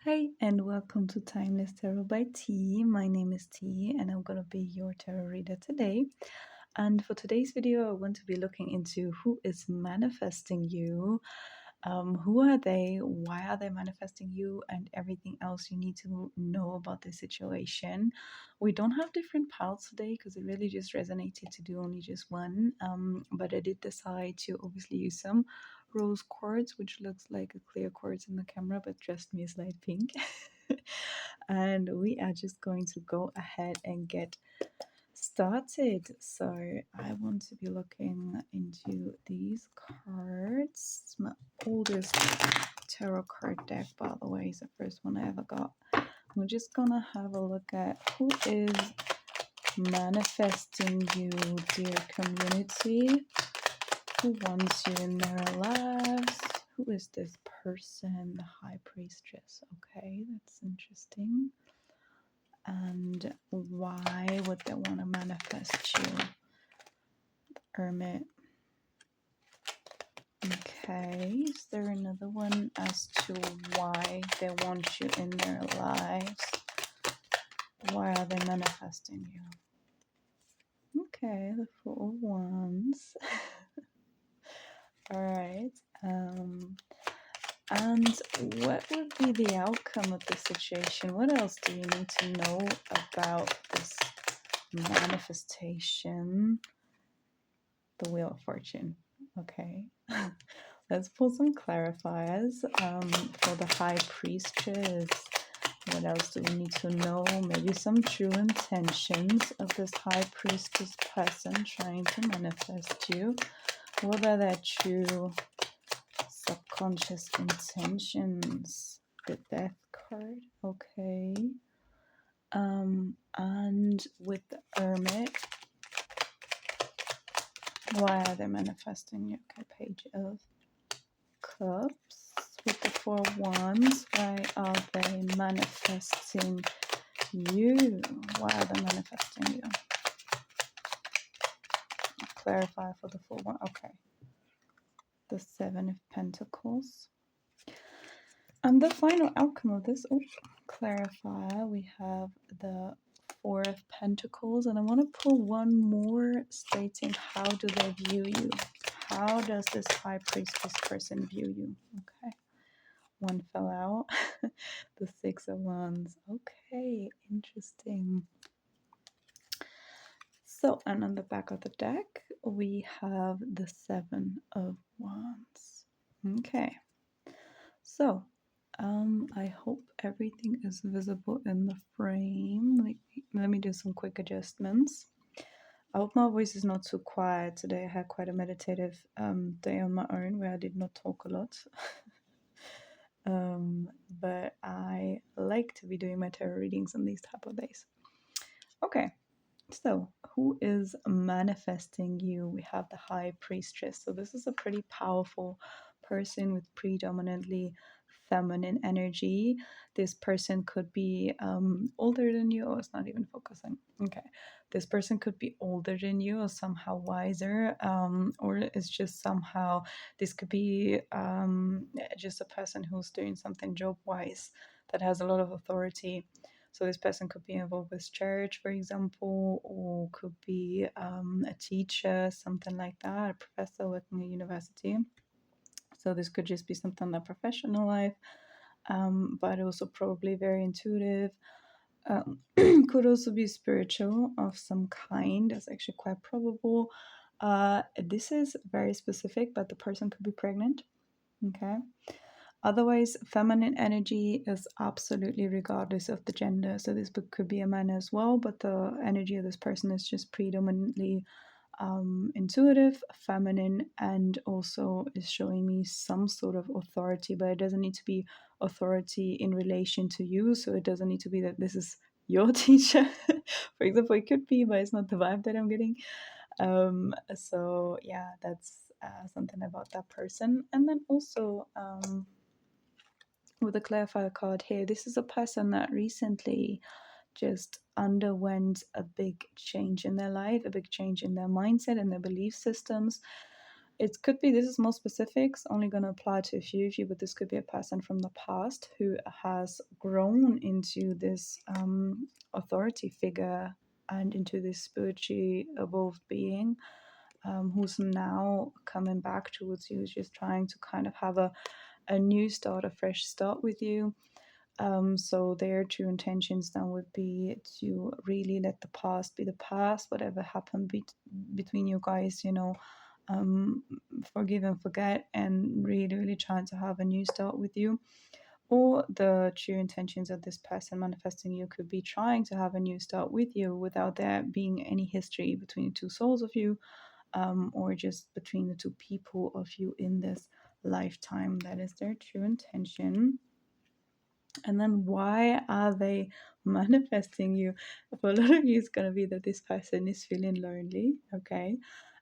Hi, and welcome to Timeless Tarot by T. My name is T, and I'm going to be your tarot reader today. And for today's video, I want to be looking into who is manifesting you. Who are they? Why are they manifesting you? And everything else you need to know about the situation. We don't have different piles today because it really just resonated to do only just one. But I did decide to obviously use some rose quartz, which looks like a clear quartz in the camera, but trust me, it's light pink. And we are just going to go ahead and get started. So I want to be looking into these cards. It's my oldest tarot card deck, by the way. It's the first one I ever got. We're just gonna have a look at who is manifesting you, dear community. Who wants you in their lives? Who is this person? The High Priestess. Okay, that's interesting. And why would they want to manifest you? Hermit. Okay, is there another one as to why they want you in their lives? Why are they manifesting you? Okay, the Four of Wands. All right. And what would be the outcome of this situation? What else do you need to know about this manifestation? The Wheel of Fortune. Okay. Let's pull some clarifiers for the High Priestess. What else do we need to know? Maybe some true intentions of this High Priestess person trying to manifest you. What are their true subconscious intentions? The Death card. Okay. And with the Hermit, why are they manifesting you? Okay, Page of Cups. With the Four of Wands, why are they manifesting you? Why are they manifesting you? Clarify for the Four of Wands. Okay. The Seven of Pentacles. And the final outcome of this, clarify, we have the Four of Pentacles. And I want to pull one more stating how do they view you? How does this High Priestess person view you? Okay. One fell out. The Six of Wands. Okay, interesting. So, and on the back of the deck, we have the Seven of Wands. Okay. So, I hope everything is visible in the frame. Let me do some quick adjustments. I hope my voice is not too quiet today. I had quite a meditative day on my own where I did not talk a lot. But I like to be doing my tarot readings on these type of days. Okay, so who is manifesting you? We have the High Priestess. So this is a pretty powerful person with predominantly feminine energy. This person could be older than you. Oh, it's not even focusing. Okay. This person could be older than you or somehow wiser, or it's just somehow, this could be just a person who's doing something job-wise that has a lot of authority. So this person could be involved with church, for example, or could be a teacher, something like that, a professor working at university. So this could just be something like professional life, but also probably very intuitive. Could also be spiritual of some kind. That's actually quite probable. This is very specific, but the person could be pregnant. Okay. Otherwise, feminine energy is absolutely regardless of the gender. So this book could be a man as well, but the energy of this person is just predominantly intuitive, feminine, and also is showing me some sort of authority, but it doesn't need to be authority in relation to you. So it doesn't need to be that this is your teacher. For example, it could be, but it's not the vibe that I'm getting. So yeah, that's something about that person. And then also with the clarifier card here, this is a person that recently just underwent a big change in their life, a big change in their mindset and their belief systems. It could be, this is more specifics, only going to apply to a few of you, but this could be a person from the past who has grown into this authority figure and into this spiritually evolved being, who's now coming back towards you, who's just trying to kind of have a new start, a fresh start with you. So their true intentions then would be to really let the past be the past, whatever happened between you guys, um, forgive and forget, and really, really trying to have a new start with you. Or the true intentions of this person manifesting you could be trying to have a new start with you without there being any history between the two souls of you, or just between the two people of you in this lifetime. That is their true intention. And then why are they manifesting you? For a lot of you, it's going to be that this person is feeling lonely, okay?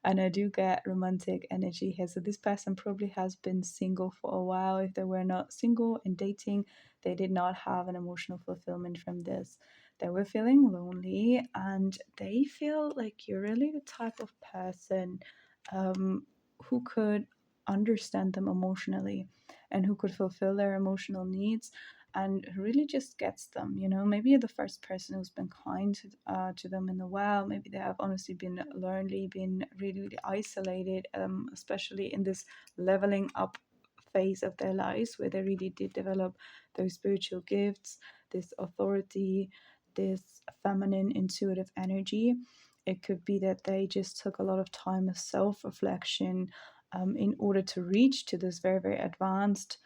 And I do get romantic energy here. So this person probably has been single for a while. If they were not single and dating, they did not have an emotional fulfillment from this. They were feeling lonely, and they feel like you're really the type of person who could understand them emotionally and who could fulfill their emotional needs and really just gets them. Maybe you're the first person who's been kind to them in a while. Maybe they have honestly been lonely, been really, really isolated, especially in this leveling up phase of their lives where they really did develop those spiritual gifts, this authority, this feminine intuitive energy. It could be that they just took a lot of time of self-reflection in order to reach to this very, very advanced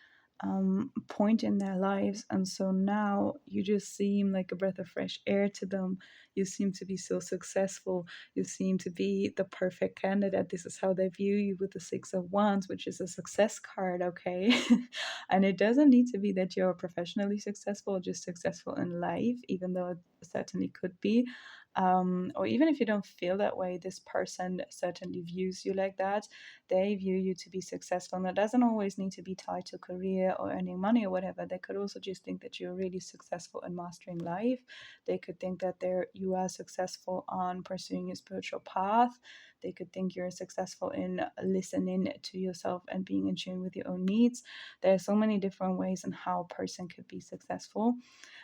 point in their lives. And so now you just seem like a breath of fresh air to them. You seem to be so successful. You seem to be the perfect candidate. This is how they view you with the Six of Wands, which is a success card, okay? And it doesn't need to be that you're professionally successful or just successful in life, even though it certainly could be. Or even if you don't feel that way, this person certainly views you like that. They view you to be successful. And that doesn't always need to be tied to career or earning money or whatever. They could also just think that you're really successful in mastering life. They could think that you are successful on pursuing your spiritual path. They could think you're successful in listening to yourself and being in tune with your own needs. There are so many different ways in how a person could be successful,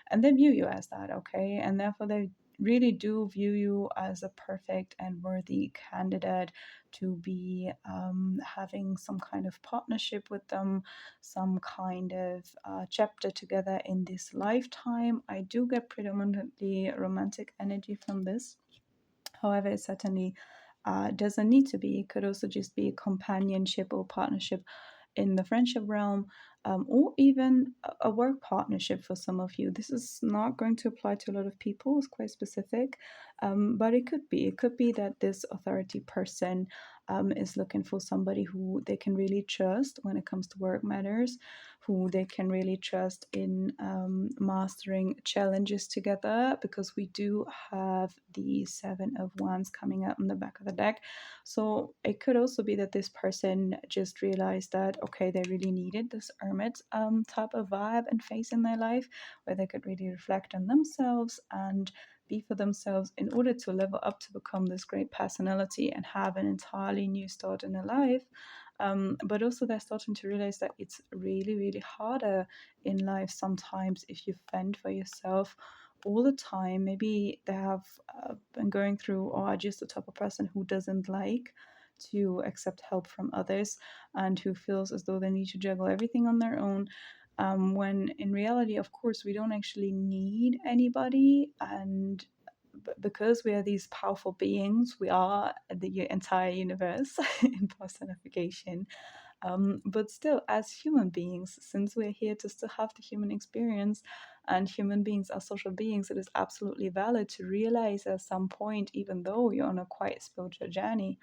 and they view you as that, okay? And therefore they really do view you as a perfect and worthy candidate to be having some kind of partnership with them, some kind of chapter together in this lifetime. I do get predominantly romantic energy from this. However, it certainly doesn't need to be. It could also just be a companionship or partnership in the friendship realm, or even a work partnership for some of you. This is not going to apply to a lot of people, it's quite specific, but it could be. It could be that this authority person is looking for somebody who they can really trust when it comes to work matters, who they can really trust in mastering challenges together, because we do have the Seven of Wands coming out in the back of the deck. So it could also be that this person just realized that, okay, they really needed this hermit type of vibe and phase in their life where they could really reflect on themselves and be for themselves in order to level up to become this great personality and have an entirely new start in their life. But also they're starting to realize that it's really, really harder in life sometimes if you fend for yourself all the time. Maybe they have been going through, or are just the type of person who doesn't like to accept help from others and who feels as though they need to juggle everything on their own. When in reality, of course, we don't actually need anybody. And because we are these powerful beings, we are the entire universe in personification. But still, as human beings, since we're here to still have the human experience, and human beings are social beings, it is absolutely valid to realize at some point, even though you're on a quite spiritual journey,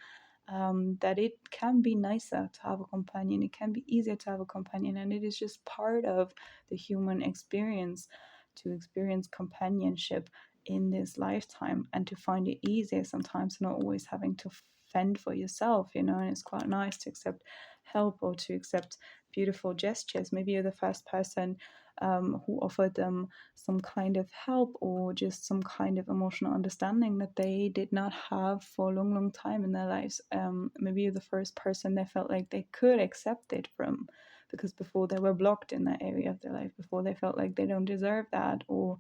that it can be nicer to have a companion. It can be easier to have a companion, and it is just part of the human experience to experience companionship in this lifetime and to find it easier sometimes, not always having to fend for yourself, and it's quite nice to accept help or to accept beautiful gestures. Maybe you're the first person who offered them some kind of help or just some kind of emotional understanding that they did not have for a long, long time in their lives. Maybe you're the first person they felt like they could accept it from, because before they were blocked in that area of their life, before they felt like they don't deserve that, or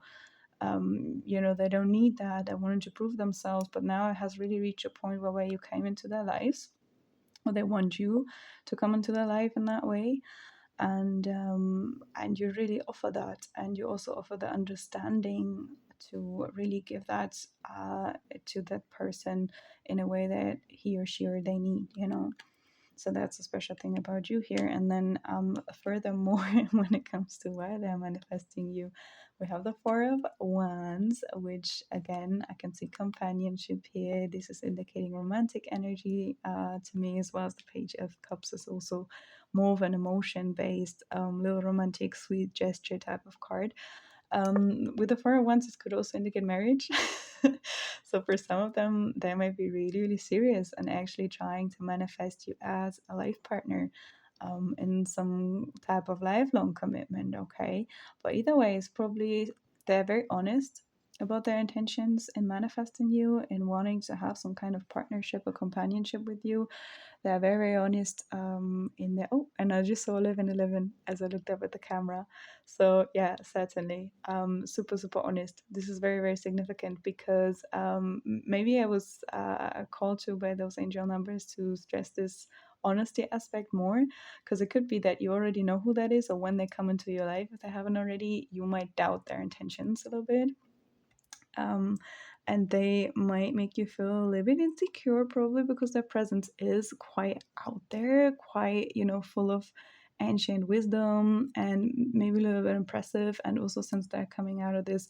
they don't need that. They wanted to prove themselves, but now it has really reached a point where you came into their lives, or they want you to come into their life in that way, and you really offer that, and you also offer the understanding to really give that to that person in a way that he or she or they need. So that's a special thing about you here. And then furthermore, when it comes to why they're manifesting you, we have the Four of Wands, which again, I can see companionship here. This is indicating romantic energy to me, as well as the Page of Cups is also more of an emotion-based, little romantic, sweet gesture type of card. With the Four of Wands, it could also indicate marriage. So for some of them, they might be really, really serious and actually trying to manifest you as a life partner, in some type of lifelong commitment, okay? But either way, it's probably they're very honest about their intentions in manifesting you, in wanting to have some kind of partnership or companionship with you. They're very, very honest in their. Oh, and I just saw 1111 as I looked up at the camera. So yeah, certainly, super, super honest. This is very, very significant because maybe I was called to by those angel numbers to stress this honesty aspect more, because it could be that you already know who that is, or when they come into your life, if they haven't already, you might doubt their intentions a little bit. um, and they might make you feel a little bit insecure, probably because their presence is quite out there, quite, full of ancient wisdom, and maybe a little bit impressive. And also, since they're coming out of this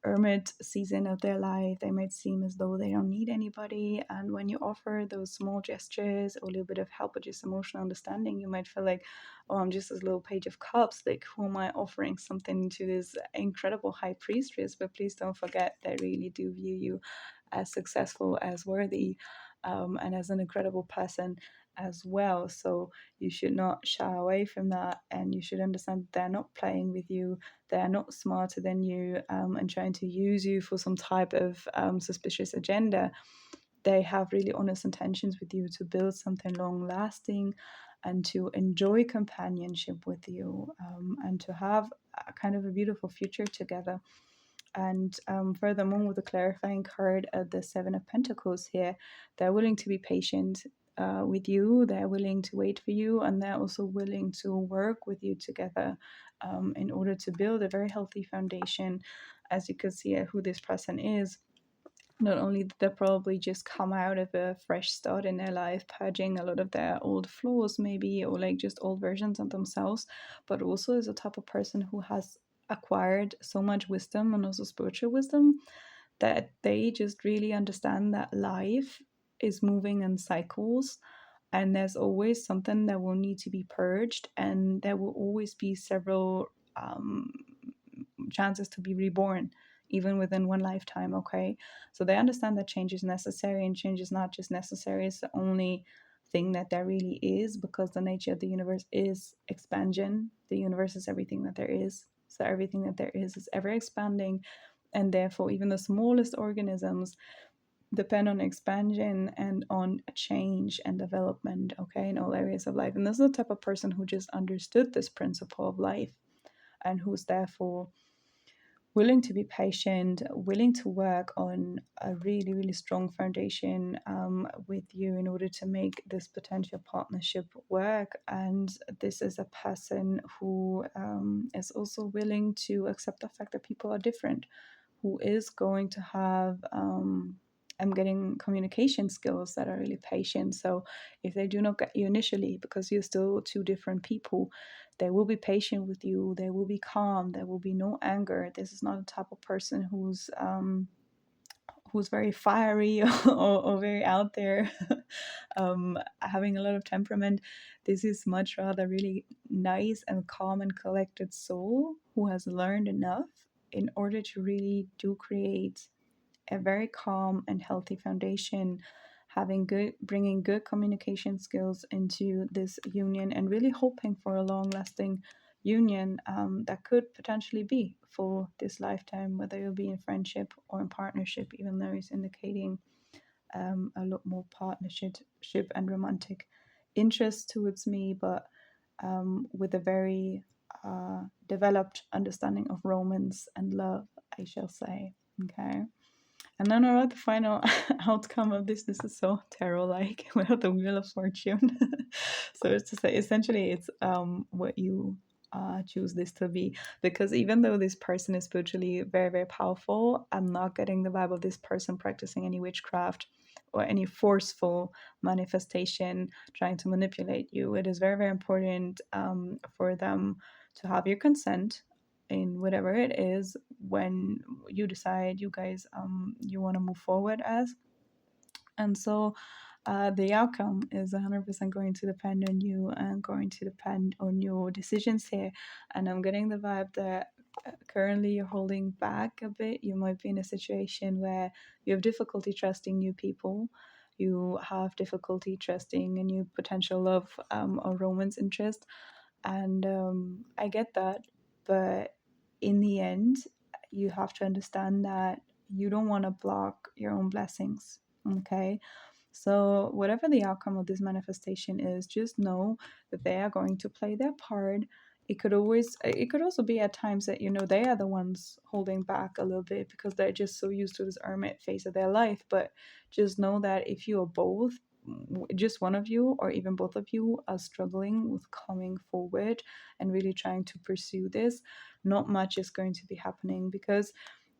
hermit season of their life, they might seem as though they don't need anybody. And when you offer those small gestures or a little bit of help or just emotional understanding, you might feel like, oh, I'm just this little Page of Cups. Like, who am I offering something to this incredible high priestess? But please don't forget, they really do view you as successful, as worthy, and as an incredible person as well. So you should not shy away from that, and you should understand that they're not playing with you, they're not smarter than you, and trying to use you for some type of suspicious agenda. They have really honest intentions with you to build something long lasting, and to enjoy companionship with you, and to have a kind of a beautiful future together. And furthermore, with the clarifying card at the Seven of Pentacles here, they're willing to be patient with you, they're willing to wait for you, and they're also willing to work with you together, in order to build a very healthy foundation. As you can see, who this person is, not only did they probably just come out of a fresh start in their life, purging a lot of their old flaws, maybe, or like just old versions of themselves, but also is a type of person who has acquired so much wisdom, and also spiritual wisdom, that they just really understand that life is moving in cycles, and there's always something that will need to be purged, and there will always be several chances to be reborn, even within one lifetime. Okay, so they understand that change is necessary, and change is not just necessary, it's the only thing that there really is, because the nature of the universe is expansion. The universe is everything that there is, so everything that there is ever expanding, and therefore even the smallest organisms depend on expansion and on change and development, okay, in all areas of life. And this is the type of person who just understood this principle of life, and who's therefore willing to be patient, willing to work on a really, really strong foundation with you in order to make this potential partnership work. And this is a person who is also willing to accept the fact that people are different, who is going to have I'm getting communication skills that are really patient. So if they do not get you initially, because you're still two different people, they will be patient with you, they will be calm, there will be no anger. This is not a type of person who's very fiery or very out there, having a lot of temperament. This is much rather really nice and calm and collected soul who has learned enough in order to really do create a very calm and healthy foundation, bringing good communication skills into this union, and really hoping for a long lasting union that could potentially be for this lifetime, whether you'll be in friendship or in partnership, even though he's indicating a lot more partnership and romantic interest towards me, but with a very developed understanding of romance and love, I shall say. Okay. And then about the final outcome of this is so tarot-like without the Wheel of Fortune. So it's to say, essentially, it's what you choose this to be. Because even though this person is spiritually very, very powerful, I'm not getting the vibe of this person practicing any witchcraft or any forceful manifestation trying to manipulate you. It is very, very important for them to have your consent in whatever it is when you decide you guys you want to move forward as. And so the outcome is 100% going to depend on you and going to depend on your decisions here. And I'm getting the vibe that currently you're holding back a bit. You might be in a situation where you have difficulty trusting new people. You have difficulty trusting a new potential love or romance interest. And I get that. But in the end, you have to understand that you don't want to block your own blessings. Okay. So, whatever the outcome of this manifestation is, just know that they are going to play their part. It could also be at times that, they are the ones holding back a little bit because they're just so used to this hermit phase of their life. But just know that if you are both, just one of you or even both of you are struggling with coming forward and really trying to pursue this, not much is going to be happening. Because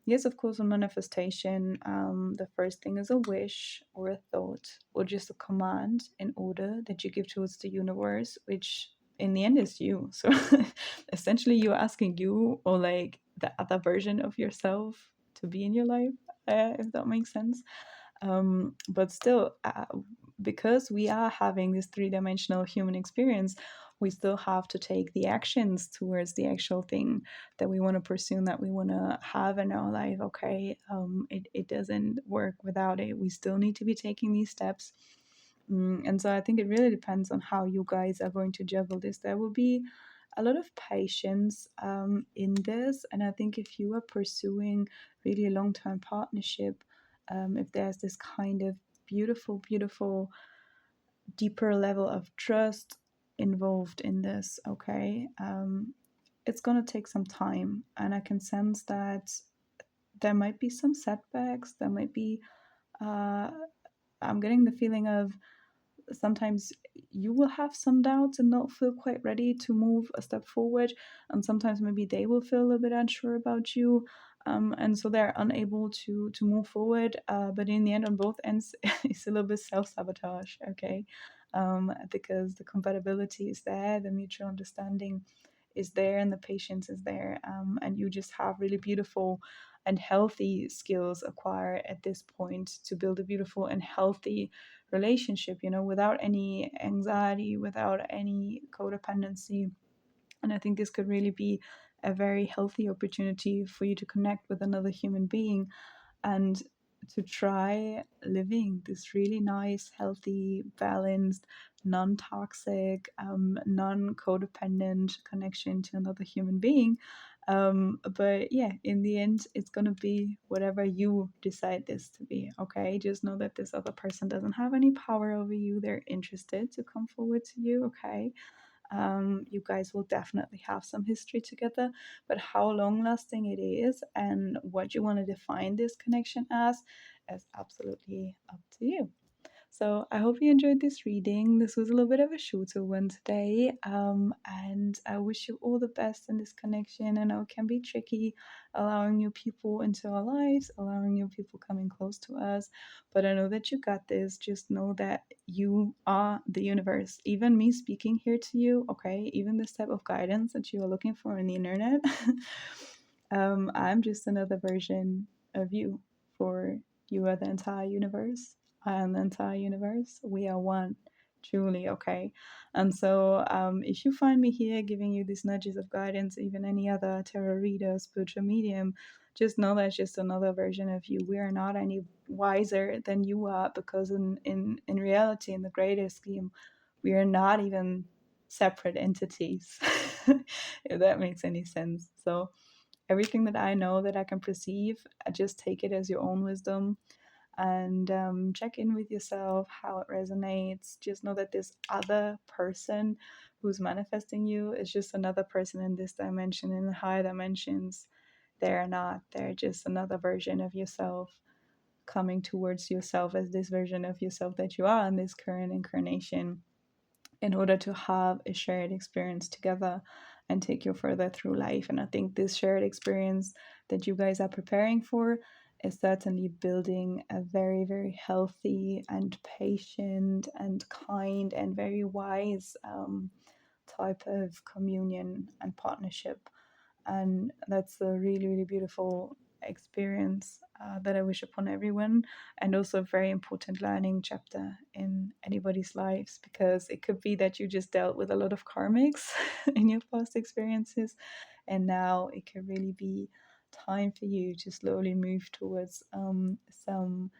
yes, of course, on manifestation, the first thing is a wish or a thought or just a command in order that you give towards the universe, which in the end is you. So essentially, you're asking you or like the other version of yourself to be in your life, if that makes sense. But still, because we are having this three-dimensional human experience, we still have to take the actions towards the actual thing that we want to pursue and that we want to have in our life. Okay, it doesn't work without it. We still need to be taking these steps. And so I think it really depends on how you guys are going to juggle this. There will be a lot of patience in this. And I think if you are pursuing really a long term partnership, if there's this kind of beautiful, beautiful, deeper level of trust involved in this, okay, it's going to take some time. And I can sense that there might be some setbacks. There might be, I'm getting the feeling of sometimes you will have some doubts and not feel quite ready to move a step forward, and sometimes maybe they will feel a little bit unsure about you, and so they're unable to move forward, but in the end on both ends it's a little bit self-sabotage, okay, because the compatibility is there, the mutual understanding is there, and the patience is there, and you just have really beautiful and healthy skills acquired at this point to build a beautiful and healthy relationship, without any anxiety, without any codependency. And I think this could really be a very healthy opportunity for you to connect with another human being and to try living this really nice, healthy, balanced, non toxic, non codependent connection to another human being. But yeah, in the end, it's going to be whatever you decide this to be. Okay. Just know that this other person doesn't have any power over you. They're interested to come forward to you. Okay. You guys will definitely have some history together, but how long lasting it is and what you want to define this connection as is absolutely up to you. So I hope you enjoyed this reading. This was a little bit of a shorter one today, and I wish you all the best in this connection. I know it can be tricky allowing new people into our lives, allowing new people coming close to us, but I know that you got this. Just know that you are the universe. Even me speaking here to you, okay, even this type of guidance that you are looking for on the internet, I'm just another version of you. For you are the entire universe. I am the entire universe. We are one. Truly, okay. And so, if you find me here giving you these nudges of guidance, even any other tarot reader, spiritual medium, just know that's just another version of you. We are not any wiser than you are, because in reality, in the greater scheme, we are not even separate entities, if that makes any sense. So, everything that I know that I can perceive, I just take it as your own wisdom, and check in with yourself how it resonates. Just know that this other person who's manifesting you is just another person in this dimension. In the higher dimensions, they're not, they're just another version of yourself coming towards yourself as this version of yourself that you are in this current incarnation, in order to have a shared experience together and take you further through life. And I think this shared experience that you guys are preparing for is certainly building a very, very healthy and patient and kind and very wise type of communion and partnership. And that's a really, really beautiful experience that I wish upon everyone, and also a very important learning chapter in anybody's lives, because it could be that you just dealt with a lot of karmics in your past experiences, and now it could really be time for you to slowly move towards some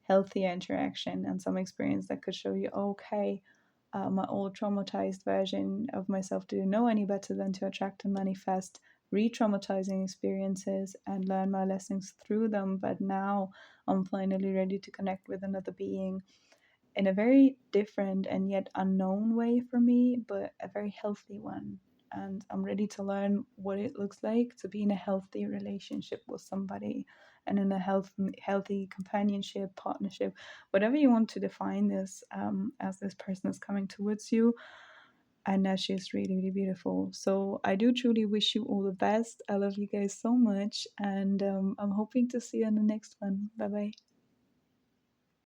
healthier interaction and some experience that could show you, okay, my old traumatized version of myself didn't know any better than to attract and manifest re-traumatizing experiences and learn my lessons through them. But now I'm finally ready to connect with another being in a very different and yet unknown way for me, but a very healthy one. And I'm ready to learn what it looks like to be in a healthy relationship with somebody, and in a healthy companionship, partnership, whatever you want to define this, as this person is coming towards you. And that she's really, really beautiful. So I do truly wish you all the best. I love you guys so much. And I'm hoping to see you in the next one. Bye bye.